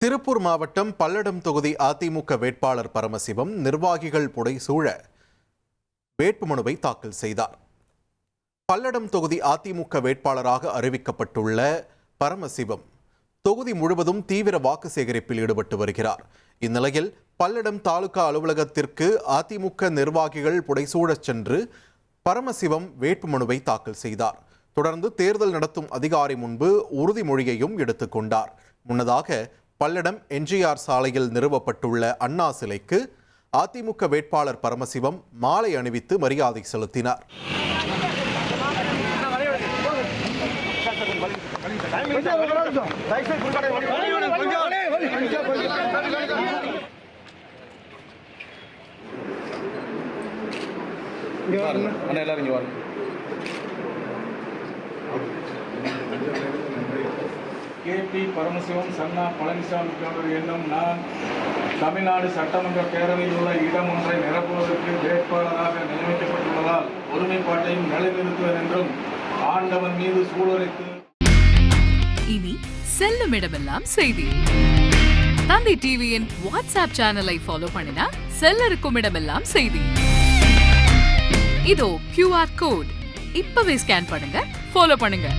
திருப்பூர் மாவட்டம் பல்லடம் தொகுதி அதிமுக வேட்பாளர் பரமசிவம் நிர்வாகிகள் புடைசூழ வேட்புமனுவை தாக்கல் செய்தார். பல்லடம் தொகுதி அதிமுக வேட்பாளராக அறிவிக்கப்பட்டுள்ள பரமசிவம் தொகுதி முழுவதும் தீவிர வாக்கு சேகரிப்பில் ஈடுபட்டு வருகிறார். இந்நிலையில் பல்லடம் தாலுகா அலுவலகத்திற்கு அதிமுக நிர்வாகிகள் புடைசூழச் சென்று பரமசிவம் வேட்புமனுவை தாக்கல் செய்தார். தொடர்ந்து தேர்தல் நடத்தும் அதிகாரி முன்பு உறுதிமொழியையும் எடுத்துக்கொண்டார். முன்னதாக பல்லடம் எம்ஜிஆர் சாலையில் நிறுவப்பட்டுள்ள அண்ணா சிலைக்கு அதிமுக வேட்பாளர் பரமசிவம் மாலை அணிவித்து மரியாதை செலுத்தினார். கே.பி. பரமசிவம் சன்னா பழனிசாமிக்கான எண்ணம் நான் தமிழ்நாடு சட்டமன்ற பேரவையில் உள்ள இடம் ஒன்றை நிரப்புவதற்கு வேட்பாளராக நியமிக்கப்பட்டுள்ளதால் ஒருமைப்பாட்டையும் நிலைநிறுத்துவேன் என்றும் ஆண்டவன் மீது சூளுரைத்து இனி செல்லும் இடமெல்லாம் செய்தி. தந்தை டிவியின் வாட்ஸ்அப் சேனலை ஃபாலோ பண்ணினா செல்லருக்கும் இடமெல்லாம் செய்தி. இதோ QR கோட் இப்பவே ஸ்கேன் பண்ணுங்க, ஃபாலோ பண்ணுங்க.